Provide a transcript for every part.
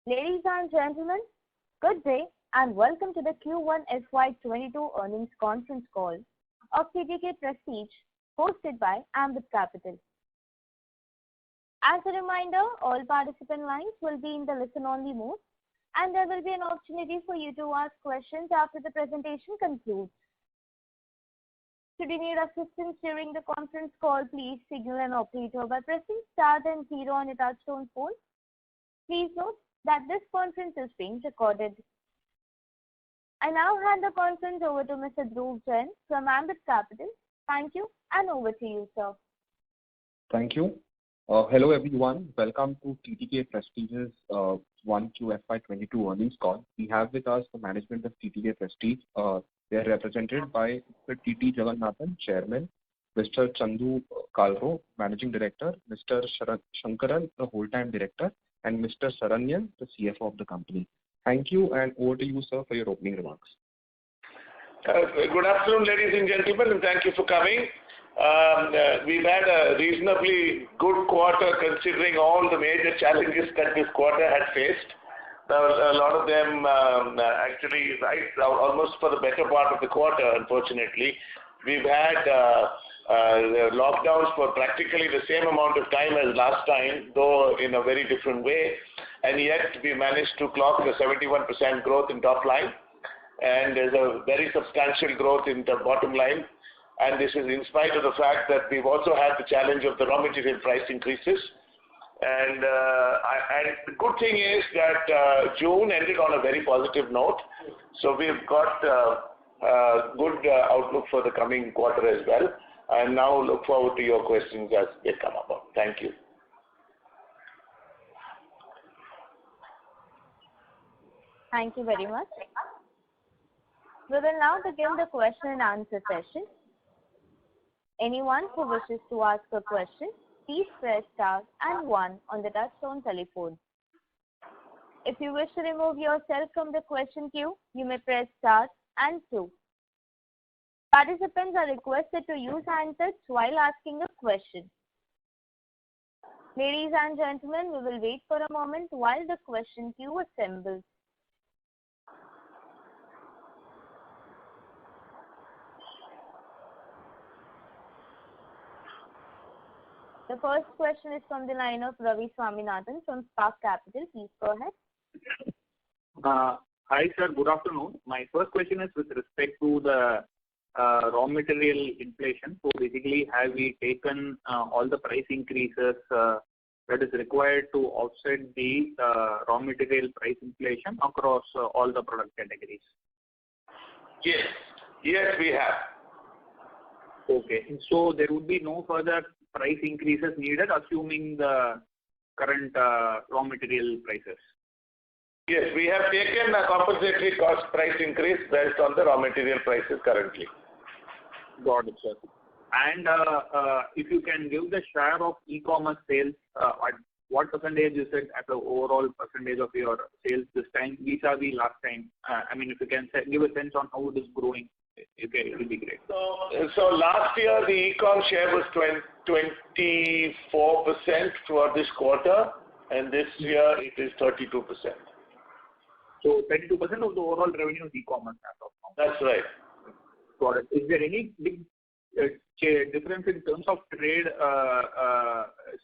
Ladies and gentlemen, good day and welcome to the Q1 FY22 earnings conference call of TTK Prestige hosted by Ambit Capital. As a reminder, all participant lines will be in the listen-only mode and there will be an opportunity for you to ask questions after the presentation concludes. Should you need assistance during the conference call, please signal an operator by pressing star then 0 on your touchtone phone. Please note that this conference is being recorded. I now hand the conference over to Mr. Dhruv Jain from Ambit Capital. Thank you and over to you, sir. Thank you. Hello everyone. Welcome to TTK Prestige's 1Q FY22 earnings call. We have with us the management of TTK Prestige. They are represented by Mr. T.T. Jagannathan, Chairman, Mr. Chandu Kalro, Managing Director, Mr. Shankaran, the Whole-Time Director, and Mr. Saranyan, the CFO of the company. Thank you and over to you, sir, for your opening remarks. Good afternoon, ladies and gentlemen, and thank you for coming. We've had a reasonably good quarter considering all the major challenges that this quarter had faced. A lot of them actually right almost for the better part of the quarter, unfortunately. We've had lockdowns for practically the same amount of time as last time, though in a very different way, and yet we managed to clock a 71% growth in top line, and there's a very substantial growth in the bottom line, and this is in spite of the fact that we've also had the challenge of the raw material price increases. And the good thing is that June ended on a very positive note, so we've got a good outlook for the coming quarter as well. I now look forward to your questions as they come up. Thank you. Thank you very much. We will now begin the question and answer session. Anyone who wishes to ask a question, please press star and 1 on the touchtone telephone. If you wish to remove yourself from the question queue, you may press star and 2. Participants are requested to use handsets while asking a question. Ladies and gentlemen, we will wait for a moment while the question queue assembles. The first question is from the line of Ravi Swaminathan from Spark Capital. Please go ahead. Hi sir, good afternoon. My first question is with respect to the raw material inflation. So basically, have we taken all the price increases that is required to offset the raw material price inflation across all the product categories? Yes, we have. Okay, so there would be no further price increases needed assuming the current raw material prices? Yes, we have taken a compensatory cost price increase based on the raw material prices currently. Got it, sir. And if you can give the share of e-commerce sales, what percentage is it at the overall percentage of your sales this time vis-a-vis last time? I mean, if you can give a sense on how it is growing, it will be great. So last year the e-com share was 24% for this quarter, and this year it is 32%. So 32% of the overall revenue is e-commerce as of now. That's right. Got it. Is there any big difference in terms of trade,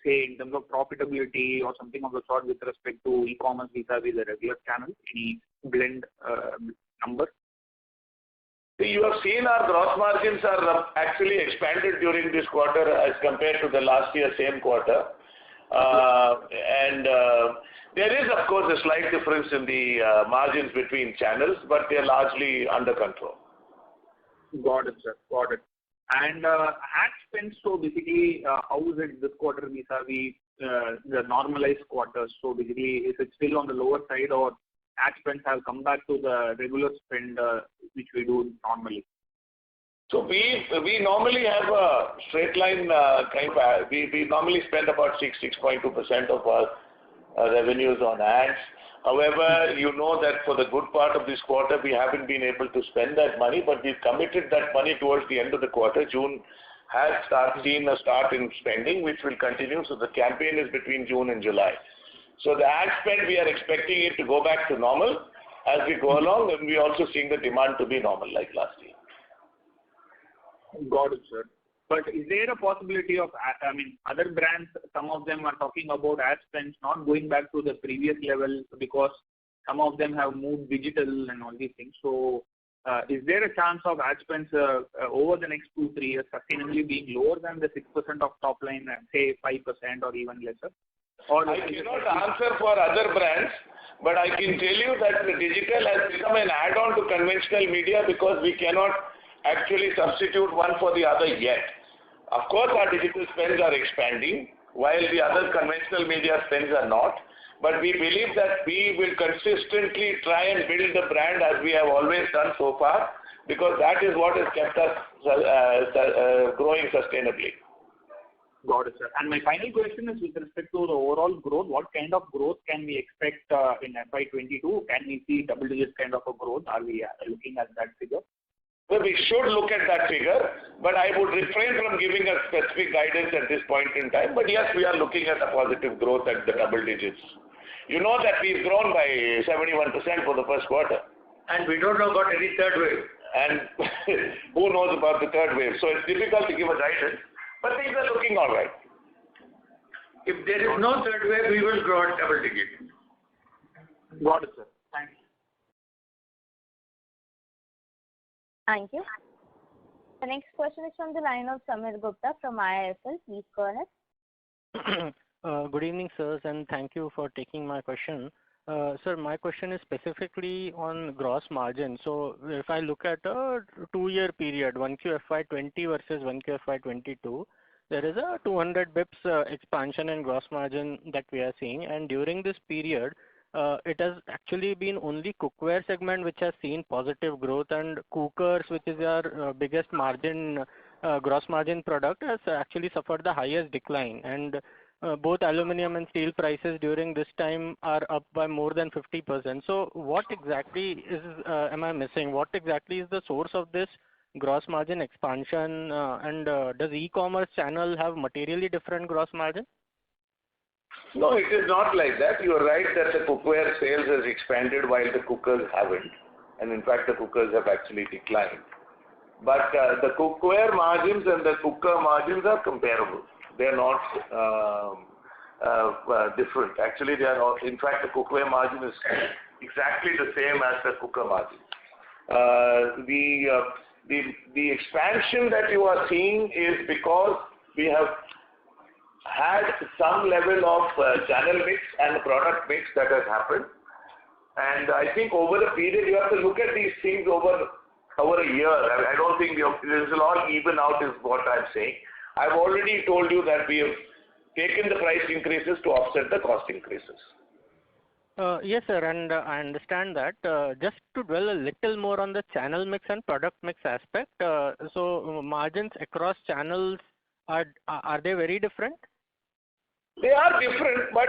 say in terms of profitability or something of the sort with respect to e-commerce vis-a-vis the regular channel? Any blend number? You have seen our gross margins are actually expanded during this quarter as compared to the last year same quarter. And there is of course a slight difference in the margins between channels, but they are largely under control. Got it, sir. Got it. And ad spend, so basically how is it this quarter vis-a-vis the normalized quarters? So basically is it still on the lower side or ad spends have come back to the regular spend which we do normally? So we normally have a straight line we normally spend about 6.2% of our revenues on ads. However, you know that for the good part of this quarter we haven't been able to spend that money, but we've committed that money towards the end of the quarter. June has seen a start in spending which will continue. So the campaign is between June and July. So the ad spend, we are expecting it to go back to normal as we go along, and we are also seeing the demand to be normal like last year. Got it, sir. But is there a possibility of, other brands, some of them are talking about ad spends not going back to the previous level because some of them have moved digital and all these things. So, is there a chance of ad spends over the next 2-3 years sustainably being lower than the 6% of top line, say 5% or even lesser? Or I cannot answer for other brands, but I can tell you that the digital has become an add-on to conventional media because we cannot actually substitute one for the other yet. Of course, our digital spends are expanding, while the other conventional media spends are not. But we believe that we will consistently try and build the brand as we have always done so far, because that is what has kept us growing sustainably. Got it, sir. And my final question is with respect to the overall growth. What kind of growth can we expect in FY22? Can we see double-digit kind of a growth? Are we looking at that figure? Well, we should look at that figure, but I would refrain from giving a specific guidance at this point in time. But yes, we are looking at a positive growth at the double digits. You know that we've grown by 71% for the first quarter. And we don't know about any third wave. And who knows about the third wave? So it's difficult to give a guidance, but things are looking all right. If there is no third wave, we will grow at double digit. Got it, sir. Thanks. Thank you. The next question is from the line of Samir Gupta from IIFL. Please go ahead. Good evening, sirs, and thank you for taking my question. Sir, my question is specifically on gross margin. So if I look at a 2-year period, 1Q FY20 versus 1Q FY22, there is a 200 bips expansion in gross margin that we are seeing. And during this period, it has actually been only cookware segment which has seen positive growth, and cookers, which is our biggest margin, gross margin product, has actually suffered the highest decline. And both aluminum and steel prices during this time are up by more than 50%. So what exactly is, am I missing? What exactly is the source of this gross margin expansion? And does e-commerce channel have materially different gross margin? No, it is not like that. You are right that the cookware sales has expanded while the cookers haven't. And in fact, the cookers have actually declined. But the cookware margins and the cooker margins are comparable. They are not different. Actually, they are not. In fact, the cookware margin is exactly the same as the cooker margin. The expansion that you are seeing is because we have had some level of channel mix and product mix that has happened. And I think over the period, you have to look at these things over a year. I don't think this will all even out is what I'm saying. I've already told you that we have taken the price increases to offset the cost increases. Yes, sir, and I understand that. Just to dwell a little more on the channel mix and product mix aspect, so margins across channels, are they very different? They are different, but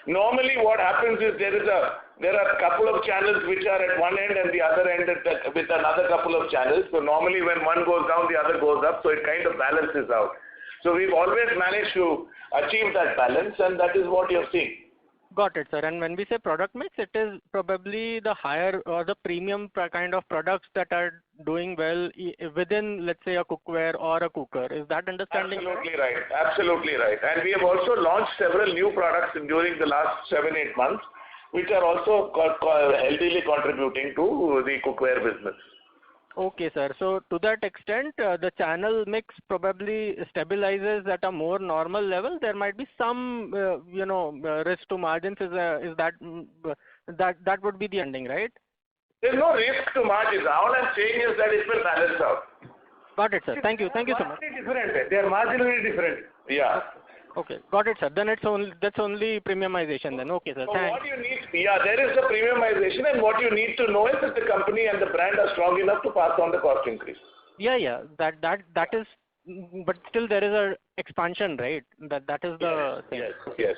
normally what happens is there are a couple of channels which are at one end and the other end with another couple of channels. So normally when one goes down, the other goes up, so it kind of balances out. So we've always managed to achieve that balance, and that is what you're seeing. Got it, sir. And when we say product mix, it is probably the higher or the premium kind of products that are doing well within, let's say, a cookware or a cooker. Is that understanding? Absolutely right. Absolutely right. And we have also launched several new products during the last 7-8 months, which are also healthily contributing to the cookware business. Okay, sir. So to that extent, the channel mix probably stabilizes at a more normal level. There might be some, risk to margins. Is that would be the ending, right? There's no risk to margins. All I'm saying is that it will balance out. Got it, sir. Thank you. Thank you so much. They are marginally different. Yeah. Okay, got it, sir. Then that's only premiumization then. Okay, sir. So thanks. what you need, there is the premiumization, and what you need to know is that the company and the brand are strong enough to pass on the cost increase. Yeah. That is, but still there is a expansion, right? That is the thing. Yes.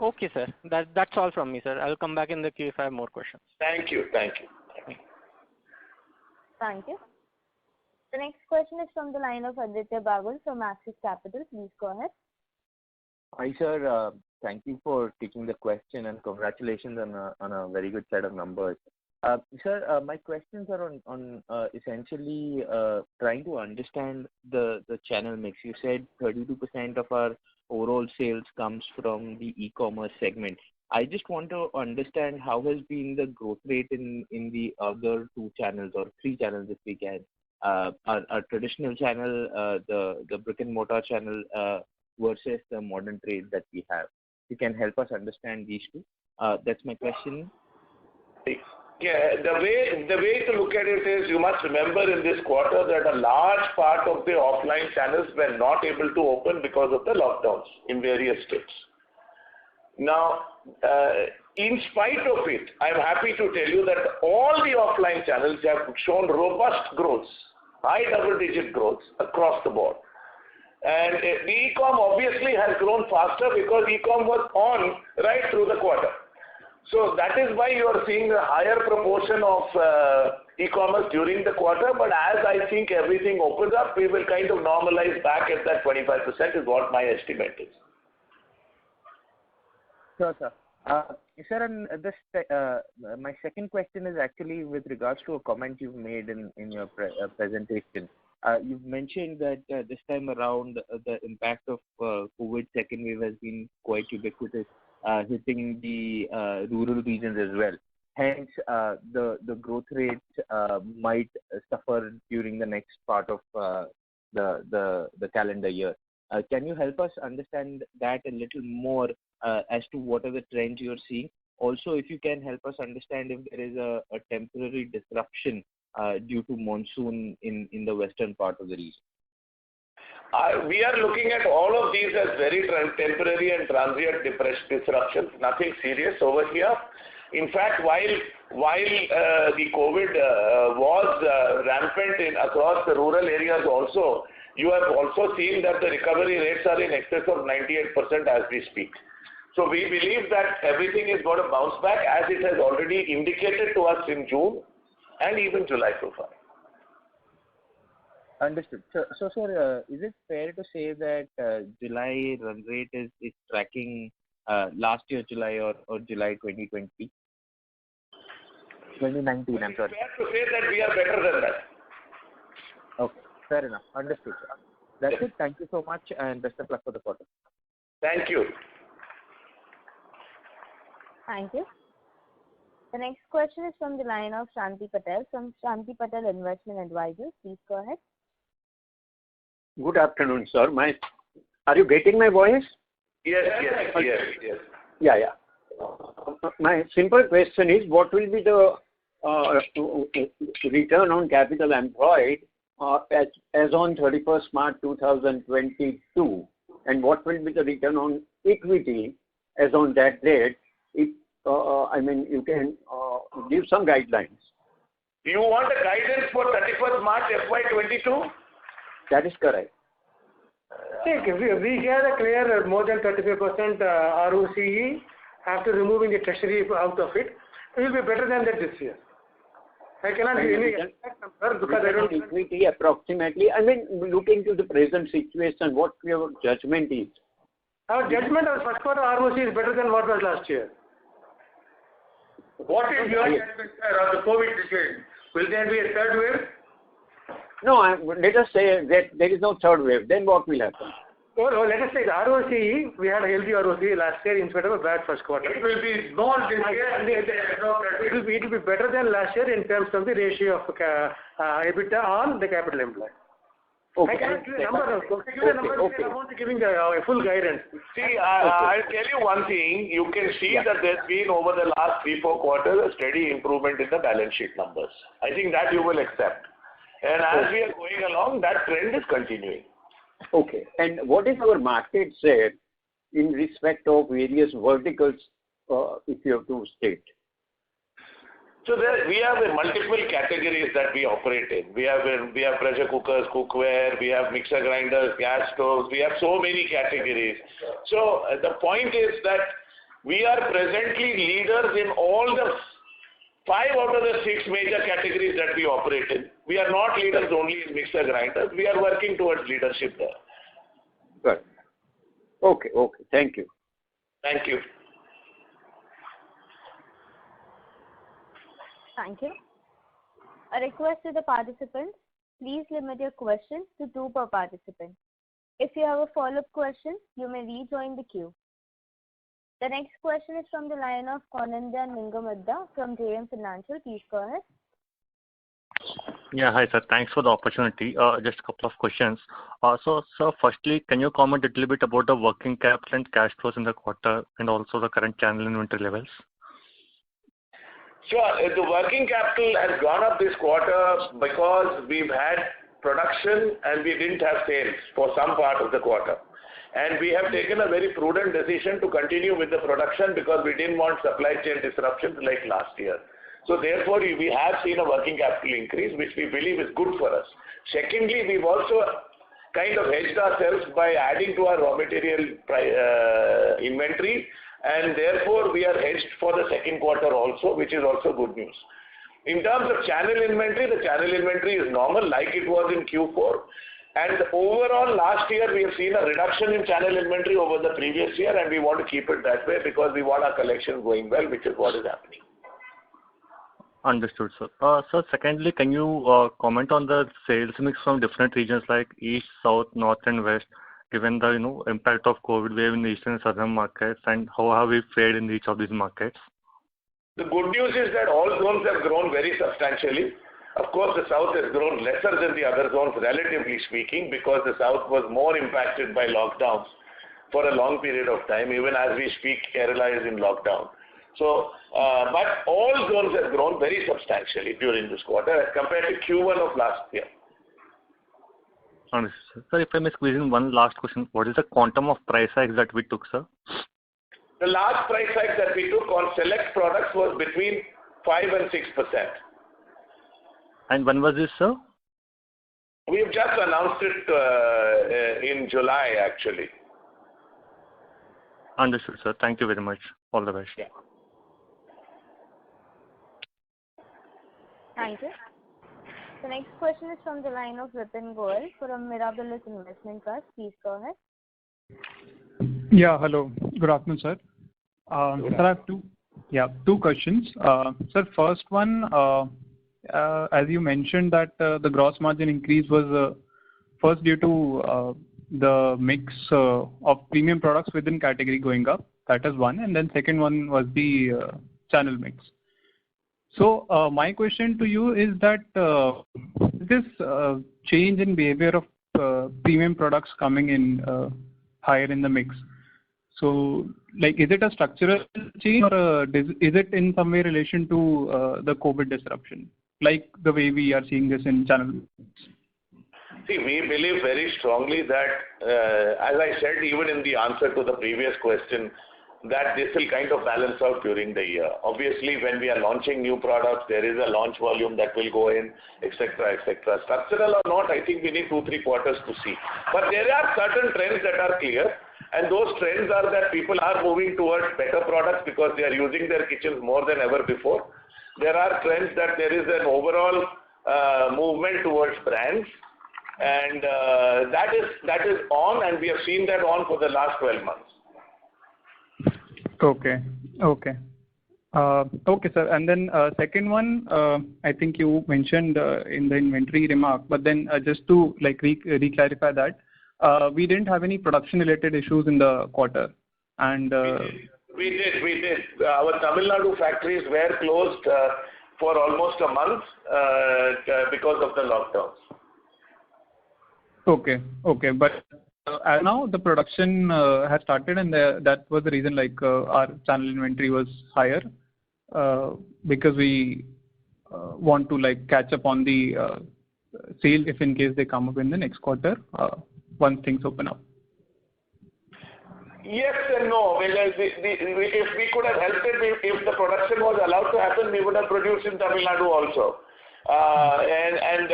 Okay, sir. That's all from me, sir. I'll come back in the queue if I have more questions. Thank you. Thank you. The next question is from the line of Aditya Bagul from Axis Capital. Please go ahead. Hi, sir. Thank you for taking the question and congratulations on a very good set of numbers. Sir, my questions are on essentially trying to understand the channel mix. You said 32% of our overall sales comes from the e-commerce segment. I just want to understand how has been the growth rate in the other two channels or three channels, if we can. Our traditional channel, the brick and mortar channel versus the modern trade that we have. You can help us understand these two. That's my question. Yeah, the way to look at it is, you must remember in this quarter that a large part of the offline channels were not able to open because of the lockdowns in various states. Now, in spite of it, I'm happy to tell you that all the offline channels have shown robust growth, high double-digit growth across the board. And the e-com obviously has grown faster because e-com was on right through the quarter. So that is why you are seeing a higher proportion of e-commerce during the quarter. But as I think everything opens up, we will kind of normalize back at that 25% is what my estimate is. Sure, sir. Sir, and my second question is actually with regards to a comment you've made in your presentation. You've mentioned that this time around the impact of COVID second wave has been quite ubiquitous, hitting the rural regions as well. Hence, the growth rate might suffer during the next part of the calendar year. Can you help us understand that a little more as to what are the trends you're seeing? Also, if you can help us understand if there is a temporary disruption due to monsoon in the western part of the region. We are looking at all of these as very temporary and transient disruptions, nothing serious over here. In fact, while the COVID was rampant across the rural areas also, you have also seen that the recovery rates are in excess of 98% as we speak. So we believe that everything is going to bounce back as it has already indicated to us in June and even July so far. Understood. So sir, is it fair to say that July run rate is tracking last year July or July 2020? 2019, I'm sorry. It's fair to say that we are better than that. Okay, fair enough. Understood, sir. That's it. Thank you so much and best of luck for the quarter. Thank you. Thank you. The next question is from the line of Shanti Patel from Shanti Patel Investment Advisors. Please go ahead. Good afternoon, sir. Are you getting my voice? Yes. Yeah. My simple question is, what will be the return on capital employed as on 31st March 2022, and what will be the return on equity as on that date? If you can give some guidelines. You want a guidance for 31st March FY22? That is correct. See, we get a clear more than 35% ROCE after removing the treasury out of it. It will be better than that this year. I cannot give any exact number because I don't. Equity approximately. Looking to the present situation, what your judgment is? Our judgment of first quarter ROCE is better than what was last year. What is your judgment, sir, of the COVID situation? Will there be a third wave? No, let us say that there is no third wave. Then what will happen? Well, let us say the ROCE, we had a healthy ROCE last year in spite of a bad first quarter. It will be small this year. It will be better than last year in terms of the ratio of EBITDA on the capital employed. Okay. I cannot give a number. Okay. I'm not giving a full guidance. See, I'll tell you one thing. You can see that there's been over the last 3-4 quarters a steady improvement in the balance sheet numbers. I think that you will accept. And as we are going along, that trend is continuing. Okay. And what is our market share in respect of various verticals, if you have to state? So we have multiple categories that we operate in. We have pressure cookers, cookware, we have mixer grinders, gas stoves. We have so many categories. So the point is that we are presently leaders in all the 5 out of the 6 major categories that we operate in. We are not leaders only in mixer grinders. We are working towards leadership there. Good. Okay. Thank you. Thank you. Thank you. A request to the participants, please limit your questions to 2 per participant. If you have a follow-up question, you may rejoin the queue. The next question is from the line of Konandan Ningamadda from JM Financial. Please go ahead. Yeah, hi sir. Thanks for the opportunity. Just a couple of questions. So, sir, firstly, can you comment a little bit about the working capital and cash flows in the quarter and also the current channel inventory levels? Sure. The working capital has gone up this quarter because we've had production and we didn't have sales for some part of the quarter. And we have taken a very prudent decision to continue with the production because we didn't want supply chain disruptions like last year. So therefore, we have seen a working capital increase, which we believe is good for us. Secondly, we've also kind of hedged ourselves by adding to our raw material inventory, and therefore we are hedged for the second quarter also, which is also good news. In terms of channel inventory, the channel inventory is normal like it was in Q4. And overall, last year we have seen a reduction in channel inventory over the previous year, and we want to keep it that way because we want our collection going well, which is what is happening. Understood, sir. Sir, secondly, can you comment on the sales mix from different regions like East, South, North, and West, given the impact of COVID wave in the eastern and southern markets, and how have we fared in each of these markets? The good news is that all zones have grown very substantially. Of course, the South has grown lesser than the other zones, relatively speaking, because the South was more impacted by lockdowns for a long period of time. Even as we speak, Kerala is in lockdown. So, but all zones have grown very substantially during this quarter as compared to Q1 of last year. Understood, sir. If I may squeeze in one last question, what is the quantum of price hikes that we took, sir? The last price hike that we took on select products was between 5 and 6%. And when was this, sir? We have just announced it in July, actually. Understood, sir. Thank you very much. All the best. Yeah. Thank you. The next question is from the line of Vipin Goyal from Mirabilis Investment Trust. Please go ahead. Yeah, hello. Good afternoon, sir. Sir, I have two questions. Sir, first one, as you mentioned that the gross margin increase was first due to the mix of premium products within category going up. That is one. And then second one was the channel mix. So my question to you is that this change in behavior of premium products coming in higher in the mix. So, like, is it a structural change or is it in some way relation to the COVID disruption, like the way we are seeing this in channel? See, we believe very strongly that, as I said, even in the answer to the previous question, that this will kind of balance out during the year. Obviously, when we are launching new products, there is a launch volume that will go in, etc., etc. Structural or not, I think we need 2-3 quarters to see. But there are certain trends that are clear, and those trends are that people are moving towards better products because they are using their kitchens more than ever before. There are trends that there is an overall movement towards brands, and that is on, and we have seen that on for the last 12 months. Okay, sir. And then second one, I think you mentioned in the inventory remark, but then just to like re-clarify that, we didn't have any production-related issues in the quarter, and we did. Our Tamil Nadu factories were closed for almost a month because of the lockdowns. Okay, but now the production has started, and that was the reason like our channel inventory was higher because we want to like catch up on the sale if in case they come up in the next quarter once things open up. Yes and no. If we could have helped it, if the production was allowed to happen, we would have produced in Tamil Nadu also. And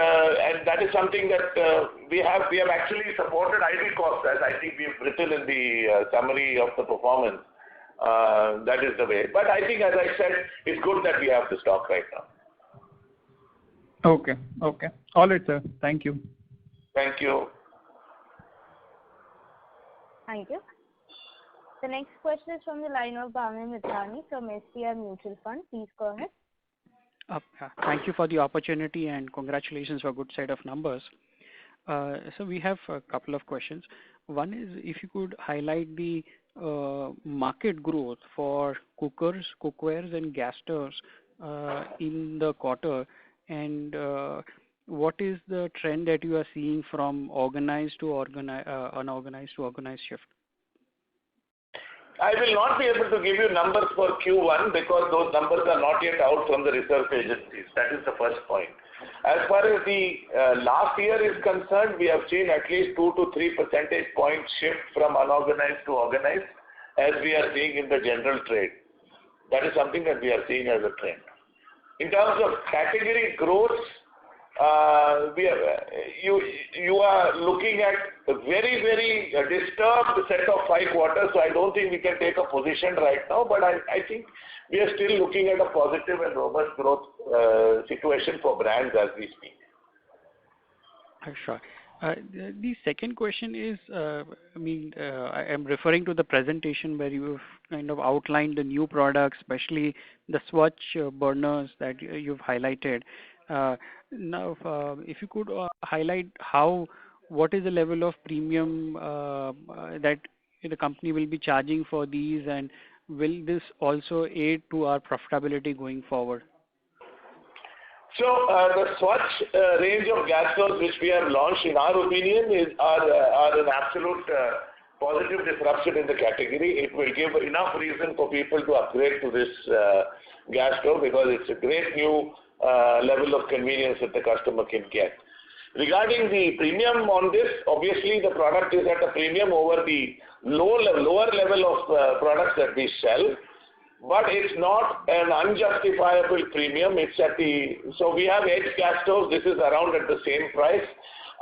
that is something that we have actually supported idle costs, as I think we've written in the summary of the performance. That is the way. But I think, as I said, it's good that we have the stock right now. Okay. All right, sir. Thank you. Thank you. Thank you. The next question is from the line of Bhavin Mithani from SBI Mutual Fund. Please go ahead. Thank you for the opportunity and congratulations for a good set of numbers. So we have a couple of questions. One is if you could highlight the market growth for cookers, cookwares and gas stoves in the quarter, and what is the trend that you are seeing from unorganized to organized shift? I will not be able to give you numbers for Q1 because those numbers are not yet out from the research agencies. That is the first point. As far as the last year is concerned, we have seen at least 2 to 3 percentage point shift from unorganized to organized, as we are seeing in the general trade. That is something that we are seeing as a trend. In terms of category growth, you are looking at a very, very disturbed set of 5 quarters, so I don't think we can take a position right now, but I think we are still looking at a positive and robust growth situation for brands as we speak. Sure. The second question is, I am referring to the presentation where you've kind of outlined the new products, especially the Svachh burners that you've highlighted. Now, if you could highlight what is the level of premium that the company will be charging for these, and will this also aid to our profitability going forward? So the Svachh range of gas stoves which we have launched, in our opinion, are an absolute positive disruption in the category. It will give enough reason for people to upgrade to this gas stove because it's a great new level of convenience that the customer can get. Regarding the premium on this, obviously the product is at a premium over the lower level of products that we sell, but it's not an unjustifiable premium. So we have 8 gas stoves. This is around at the same price.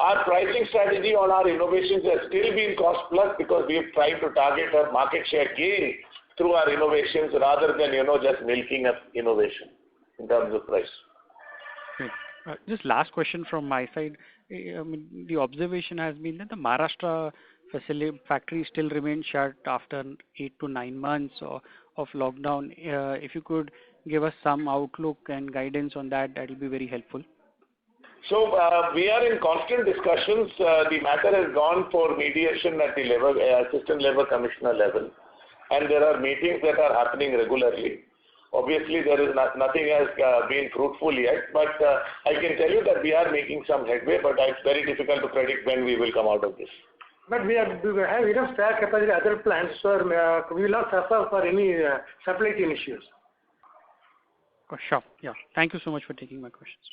Our pricing strategy on our innovations has still been cost plus because we have tried to target a market share gain through our innovations rather than just milking up innovation in terms of price. Great. Just last question from my side. The observation has been that the Maharashtra factory still remains shut after 8 to 9 months of lockdown. If you could give us some outlook and guidance on that, that will be very helpful. So we are in constant discussions. The matter has gone for mediation at the level, assistant labor commissioner level, and there are meetings that are happening regularly. Obviously, there is nothing has been fruitful yet, but I can tell you that we are making some headway, but it's very difficult to predict when we will come out of this. But we have enough spare capacity at other plants, so we will not suffer for any supply chain issues. Oh, sure. Yeah. Thank you so much for taking my questions.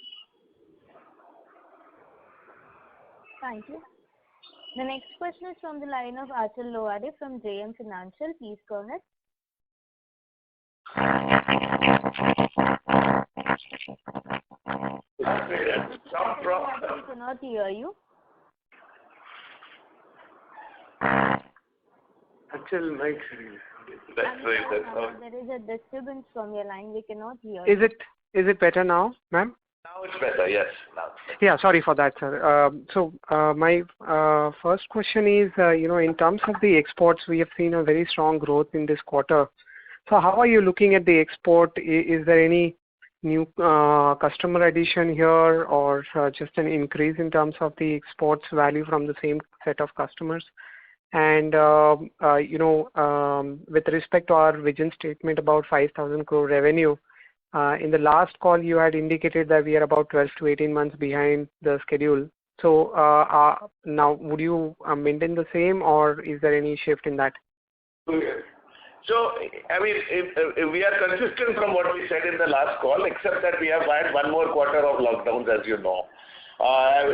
Thank you. The next question is from the line of Achal Lohade from JM Financial. Please go ahead. We cannot hear you. Achal, mic. That's right. There is a disturbance from your line. We cannot hear you. Is it better now, ma'am? Now it's better, yes. Now. Yeah, sorry for that, sir. So my first question is, in terms of the exports, we have seen a very strong growth in this quarter. So how are you looking at the export? Is there any new customer addition here or just an increase in terms of the exports value from the same set of customers? And, with respect to our vision statement about 5,000 crore revenue, in the last call you had indicated that we are about 12 to 18 months behind the schedule. So now would you maintain the same or is there any shift in that? So, if we are consistent from what we said in the last call, except that we have had 1 more quarter of lockdowns, as you know. As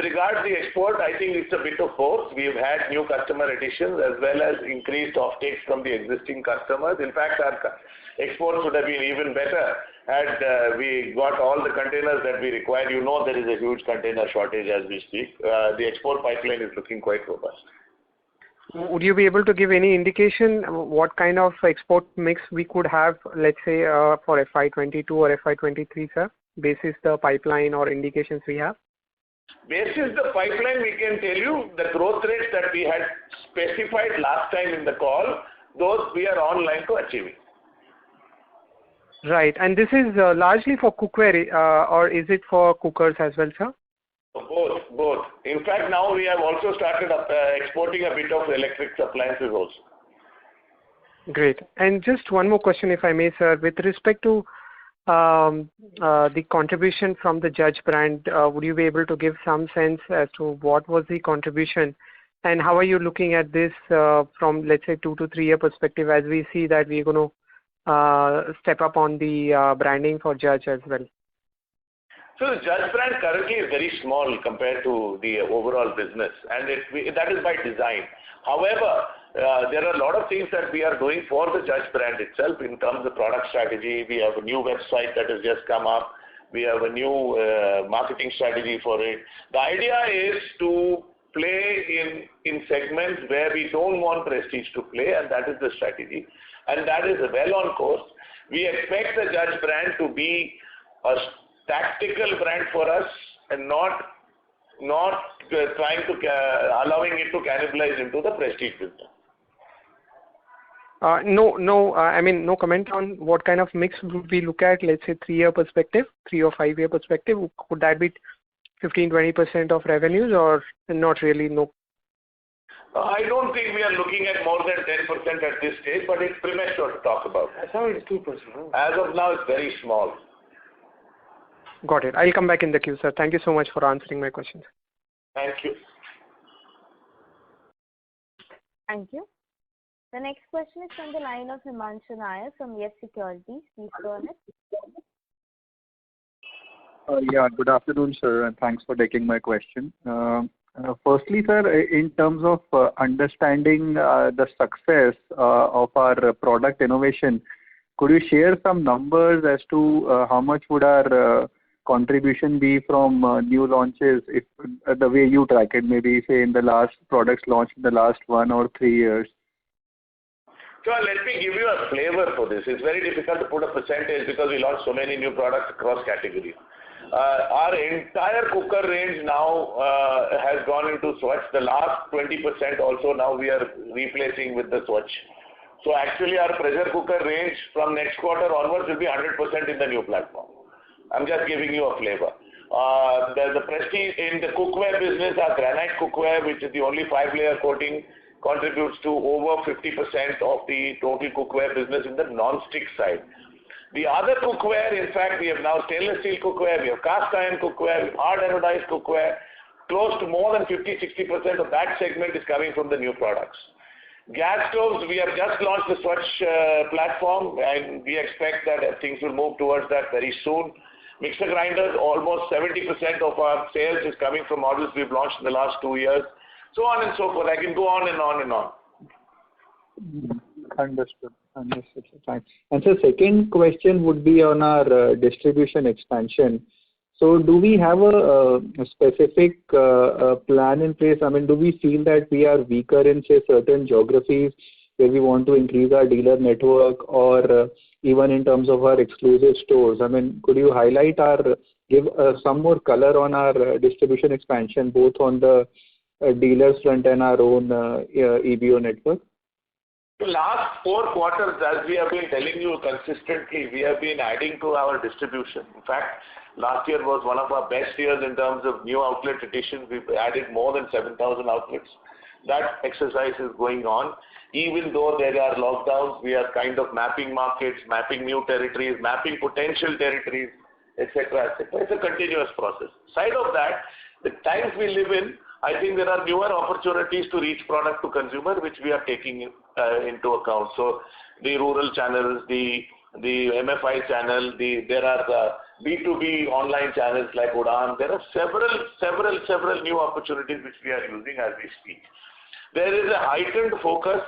regards the export, I think it's a bit of both. We've had new customer additions as well as increased offtakes from the existing customers. In fact, our exports would have been even better had we got all the containers that we require. There is a huge container shortage as we speak. The export pipeline is looking quite robust. Would you be able to give any indication what kind of export mix we could have, let's say, for FY22 or FY23, sir, basis the pipeline or indications we have? Basis the pipeline, we can tell you the growth rates that we had specified last time in the call, those we are on line to achieving. Right. And this is largely for cookware, or is it for cookers as well, sir? Both. In fact, now we have also started exporting a bit of electric appliances also. Great. And just one more question, if I may, sir. With respect to the contribution from the Judge brand, would you be able to give some sense as to what was the contribution, and how are you looking at this from, let's say, 2 to 3 year perspective, as we see that we're going to step up on the branding for Judge as well? So the Judge brand currently is very small compared to the overall business, and that is by design. However, there are a lot of things that we are doing for the Judge brand itself in terms of product strategy. We have a new website that has just come up. We have a new marketing strategy for it. The idea is to play in segments where we don't want Prestige to play, and that is the strategy. And that is well on course. We expect the Judge brand to be a tactical brand for us and not trying to allowing it to cannibalize into the Prestige business. No comment on what kind of mix would we look at, let's say 3 year perspective, 3 or 5 year perspective. Could that be 15-20% of revenues, or not really? No. I don't think we are looking at more than 10% at this stage, but it's premature to talk about. As of now, it's 2%. As of now, it's very small. Got it. I'll come back in the queue, sir. Thank you so much for answering my questions. Thank you. Thank you. The next question is from the line of Himanshu Nair from Yes Securities. Please go ahead. Yeah, good afternoon, sir, and thanks for taking my question. Firstly, sir, in terms of understanding the success of our product innovation, could you share some numbers as to how much would our contribution be from new launches, if the way you track it, maybe say in the last products launched in the last 1 or 3 years? So let me give you a flavor for this. It's very difficult to put a percentage because we launched so many new products across categories. Our entire cooker range now has gone into Swatch. The last 20% also now we are replacing with the Swatch. So actually our pressure cooker range from next quarter onwards will be 100% in the new platform. I'm just giving you a flavor. The Prestige in the cookware business, our granite cookware, which is the only 5-layer coating, contributes to over 50% of the total cookware business in the non-stick side. The other cookware, in fact, we have now stainless steel cookware, we have cast iron cookware, hard anodized cookware. Close to more than 50-60% of that segment is coming from the new products. Gas stoves, we have just launched the Swatch platform, and we expect that things will move towards that very soon. Mixer grinders, almost 70% of our sales is coming from models we've launched in the last 2 years. So on and so forth. I can go on and on and on. Understood. Thanks. And so second question would be on our distribution expansion. So do we have a specific plan in place? I mean, do we feel that we are weaker in, say, certain geographies where we want to increase our dealer network, or even in terms of our exclusive stores? I mean, could you highlight give some more color on our distribution expansion, both on the dealers front and our own EBO network? The last 4 quarters, as we have been telling you consistently, we have been adding to our distribution. In fact, last year was one of our best years in terms of new outlet additions. We've added more than 7,000 outlets. That exercise is going on. Even though there are lockdowns, we are kind of mapping markets, mapping new territories, mapping potential territories, etc., etc. It's a continuous process. Side of that, the times we live in, I think there are newer opportunities to reach product to consumer, which we are taking into account. So the rural channels, the MFI channel, there are the B2B online channels like Udaan. There are several new opportunities which we are using as we speak. There is a heightened focus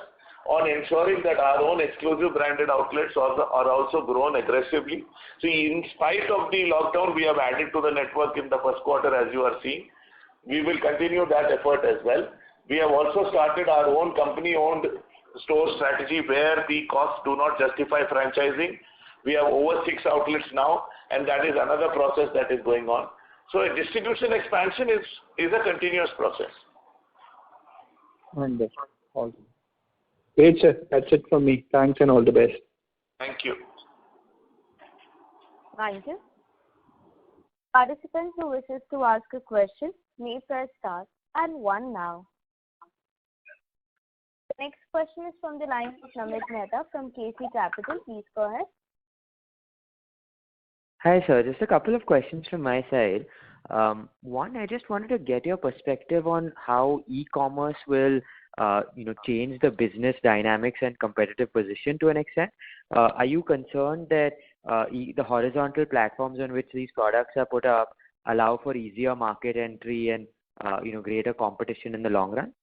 on ensuring that our own exclusive branded outlets are also grown aggressively. So in spite of the lockdown, we have added to the network in the first quarter, as you are seeing. We will continue that effort as well. We have also started our own company-owned store strategy where the costs do not justify franchising. We have over 6 outlets now, and that is another process that is going on. So a distribution expansion is a continuous process. Wonderful. Awesome. Great, sir. That's it from me. Thanks and all the best. Thank you. Thank you. Participants who wishes to ask a question may press star and 1 now. The next question is from the line of Namit Mehta from KC Capital. Please go ahead. Hi, sir. Just a couple of questions from my side. One, I just wanted to get your perspective on how e-commerce will, change the business dynamics and competitive position to an extent. Are you concerned that the horizontal platforms on which these products are put up allow for easier market entry and, greater competition in the long run?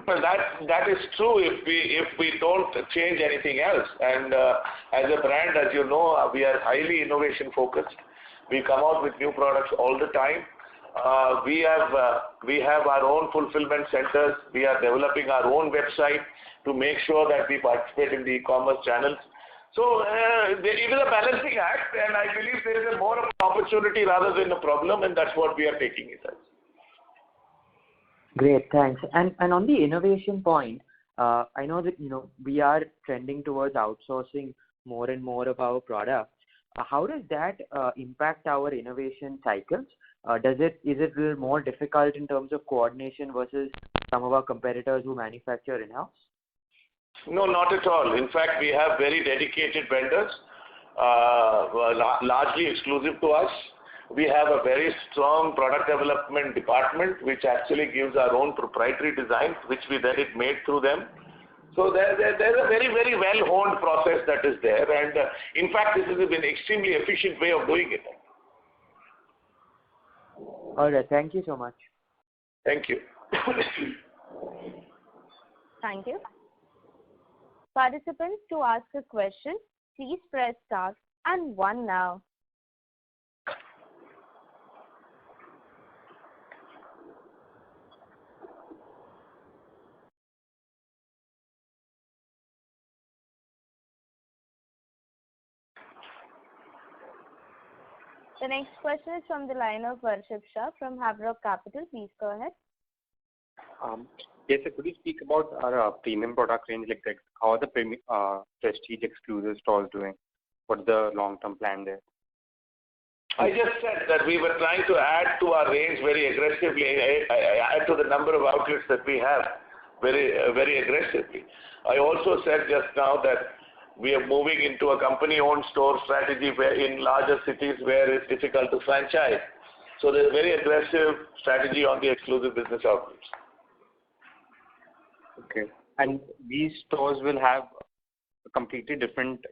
Well, that is true if we don't change anything else. And as a brand, as you know, we are highly innovation focused. We come out with new products all the time. We have our own fulfillment centers. We are developing our own website to make sure that we participate in the e-commerce channels. So it is a balancing act, and I believe there is more of an opportunity rather than a problem, and that's what we are taking it as. Great, thanks. And on the innovation point, I know that we are trending towards outsourcing more and more of our products. How does that impact our innovation cycles? Is it a little more difficult in terms of coordination versus some of our competitors who manufacture in-house? No, not at all. In fact, we have very dedicated vendors, largely exclusive to us. We have a very strong product development department, which actually gives our own proprietary designs, which we then made through them. So there's a very, very well-honed process that is there. And in fact, this has been an extremely efficient way of doing it. All right. Thank you so much. Thank you. Thank you. Participants, to ask a question, please press star and 1 now. The next question is from the line of Varshit Shah from Havelock Capital. Please go ahead. Yes, sir. Could you speak about our premium product range? Like how are the prestige exclusive stores doing? What's the long-term plan there? I just said that we were trying to add to our range very aggressively, add to the number of outlets that we have very, very aggressively. I also said just now that we are moving into a company-owned store strategy where in larger cities where it's difficult to franchise. So there's a very aggressive strategy on the exclusive business outlets. Okay. And these stores will have a completely different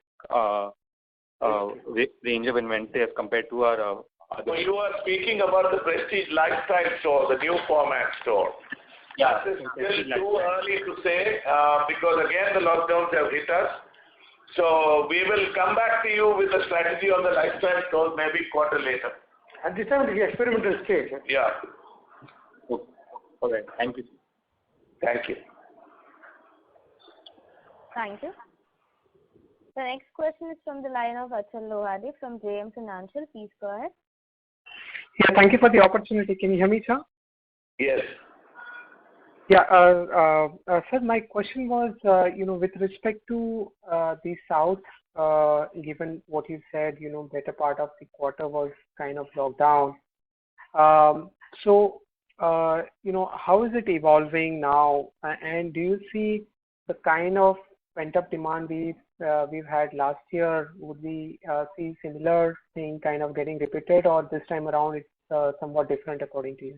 range of inventory as compared to our other. So you are speaking about the Prestige Lifestyle store, the new format store. Yeah. That is still too early to say because again the lockdowns have hit us. So we will come back to you with a strategy on the lifestyle stores maybe quarter later. At this time, the experimental stage. Yeah. Okay. All right. Thank you. Thank you. Thank you. The next question is from the line of Achal Lohade from JM Financial. Please go ahead. Yeah, thank you for the opportunity. Can you hear me, sir? Yes. Yeah, sir, my question was, with respect to the South, given what you said, better part of the quarter was kind of locked down. So, how is it evolving now? And do you see the kind of pent-up demand we've had last year? Would we see similar thing kind of getting repeated, or this time around it's somewhat different according to you?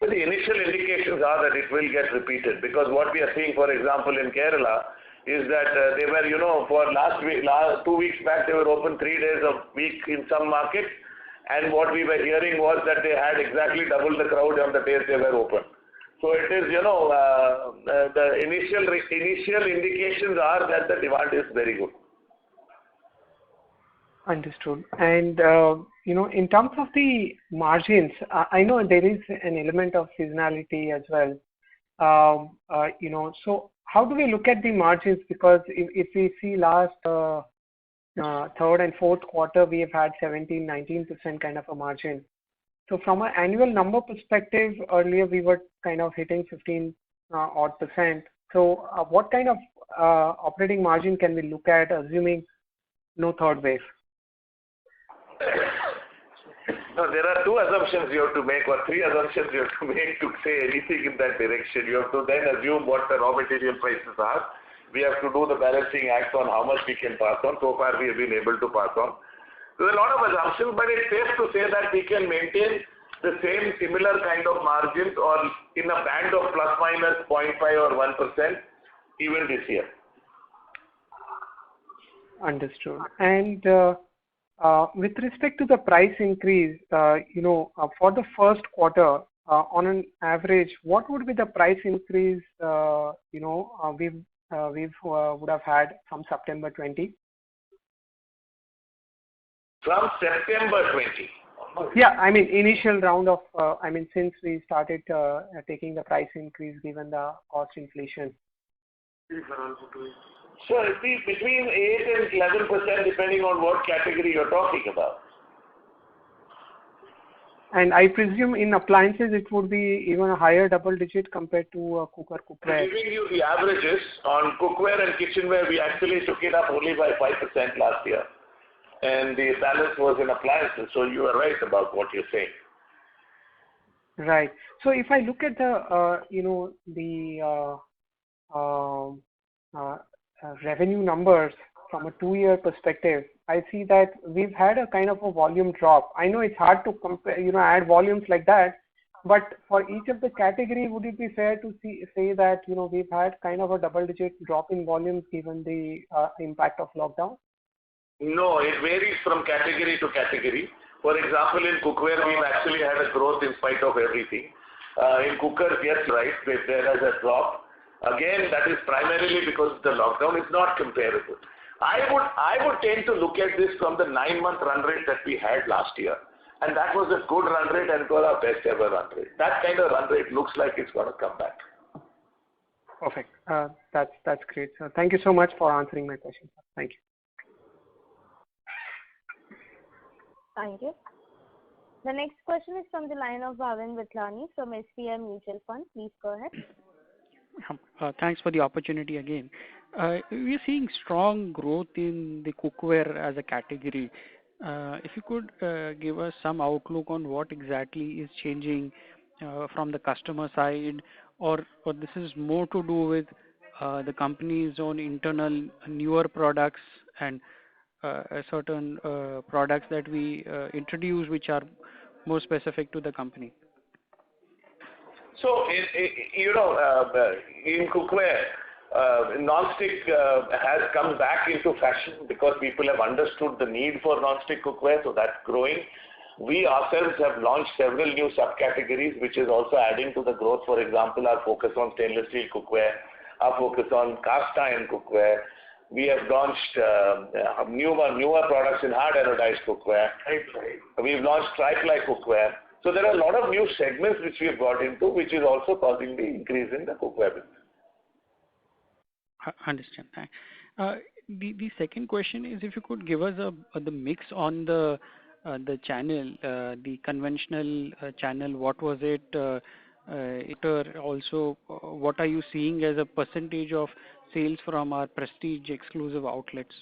Well, the initial indications are that it will get repeated because what we are seeing, for example, in Kerala is that they were, for last 2 weeks back, they were open 3 days a week in some markets. And what we were hearing was that they had exactly double the crowd on the days they were open. So it is, the initial indications are that the demand is very good. Understood. And, in terms of the margins, I know there is an element of seasonality as well. So how do we look at the margins? Because if we see last third and fourth quarter, we have had 17-19% kind of a margin. So from an annual number perspective, earlier we were kind of hitting 15 odd %. So what kind of operating margin can we look at, assuming no third wave? No, there are two assumptions you have to make, or three assumptions you have to make to say anything in that direction. You have to then assume what the raw material prices are. We have to do the balancing act on how much we can pass on. So far, we have been able to pass on. There are a lot of assumptions, but it's safe to say that we can maintain the same similar kind of margins or in a band of plus minus 0.5 or 1% even this year. Understood. And with respect to the price increase, for the first quarter, on an average, what would be the price increase, we would have had from September 20? From September 20? Yeah, I mean, initial round of, since we started taking the price increase given the cost inflation. So it be between 8 and 11% depending on what category you're talking about. And I presume in appliances it would be even a higher double digit compared to cookware. I'm giving you the averages on cookware and kitchenware. We actually took it up only by 5% last year, and the balance was in appliances. So you are right about what you're saying. Right. So if I look at the revenue numbers from a 2-year perspective, I see that we've had a kind of a volume drop. I know it's hard to compare, add volumes like that, but for each of the category, would it be fair to say that, we've had kind of a double-digit drop in volumes given the impact of lockdown? No, it varies from category to category. For example, in cookware, we've actually had a growth in spite of everything. In cookers, yes, right, there is a drop. Again, that is primarily because the lockdown is not comparable. I would tend to look at this from the 9-month run rate that we had last year. And that was a good run rate and it was our best ever run rate. That kind of run rate looks like it's going to come back. Perfect. That's great. So thank you so much for answering my question. Thank you. Thank you. The next question is from the line of Bhavin Vithlani from SBI Mutual Fund. Please go ahead. Thanks for the opportunity again. We are seeing strong growth in the cookware as a category. If you could give us some outlook on what exactly is changing from the customer side, or this is more to do with the company's own internal newer products and certain products that we introduce which are more specific to the company. So, in cookware, non-stick has come back into fashion because people have understood the need for non-stick cookware, so that's growing. We ourselves have launched several new subcategories, which is also adding to the growth. For example, our focus on stainless steel cookware, our focus on cast iron cookware. We have launched newer products in hard anodized cookware. We've launched tri-ply cookware. So there are a lot of new segments which we have got into, which is also causing the increase in the cookware business. Understand. The second question is if you could give us the mix on the channel, the conventional channel. What was it? Also, what are you seeing as a percentage of sales from our prestige exclusive outlets?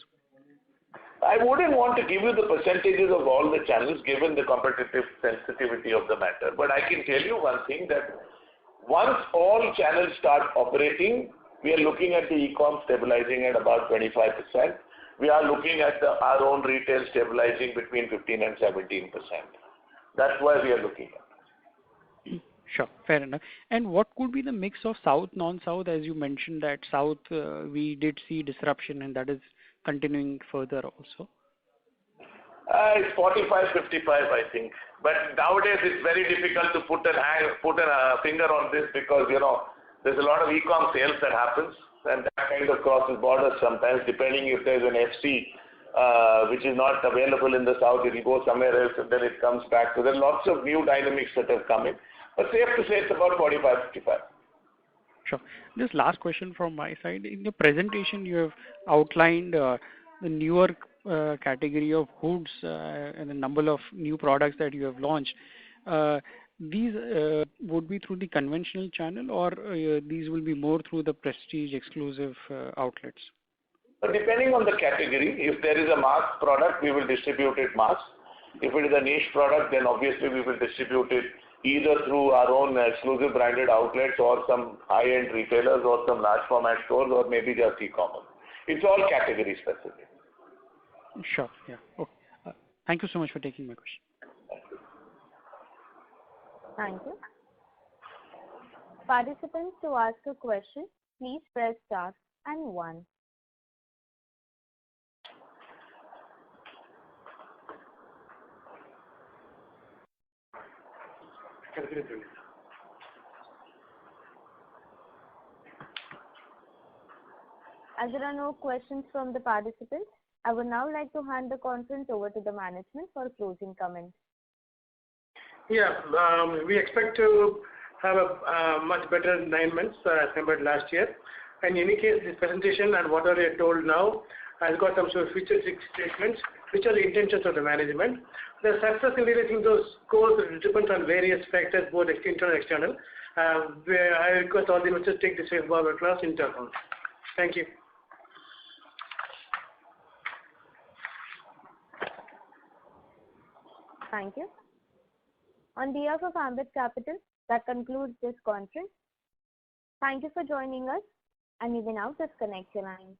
I wouldn't want to give you the percentages of all the channels given the competitive sensitivity of the matter. But I can tell you one thing, that once all channels start operating, we are looking at the e-com stabilizing at about 25%. We are looking at our own retail stabilizing between 15 and 17%. That's why we are looking at. Sure, fair enough. And what could be the mix of South, non-South? As you mentioned that South, we did see disruption and that is continuing further also. It's 45-55, I think. But nowadays it's very difficult to put a finger on this because, there's a lot of e-com sales that happens and that kind of crosses borders sometimes, depending if there's an FC which is not available in the South, it will go somewhere else and then it comes back. So there are lots of new dynamics that have come in. But safe to say it's about 45-55. Sure. Just last question from my side. In your presentation, you have outlined the newer category of hoods and the number of new products that you have launched, these would be through the conventional channel, or these will be more through the prestige exclusive outlets? Depending on the category, if there is a mass product, we will distribute it mass. If it is a niche product, then obviously we will distribute it either through our own exclusive branded outlets or some high-end retailers or some large format stores, or maybe just e-commerce. It's all category specific. Sure. Yeah. Okay. Thank you so much for taking my question. Thank you. Participants, to ask a question, please press star and 1. As there are no questions from the participants, I would now like to hand the conference over to the management for closing comments. Yeah, we expect to have a much better 9 months as compared to last year. In any case, this presentation and whatever I told now has got some sort of futuristic statements, which are the intentions of the management. The success in reaching those goals depends on various factors, both internal and external. I request all the investors to take this forward class in turn. Thank you. Thank you. On behalf of Ambit Capital, that concludes this conference. Thank you for joining us, and you may now disconnect your lines.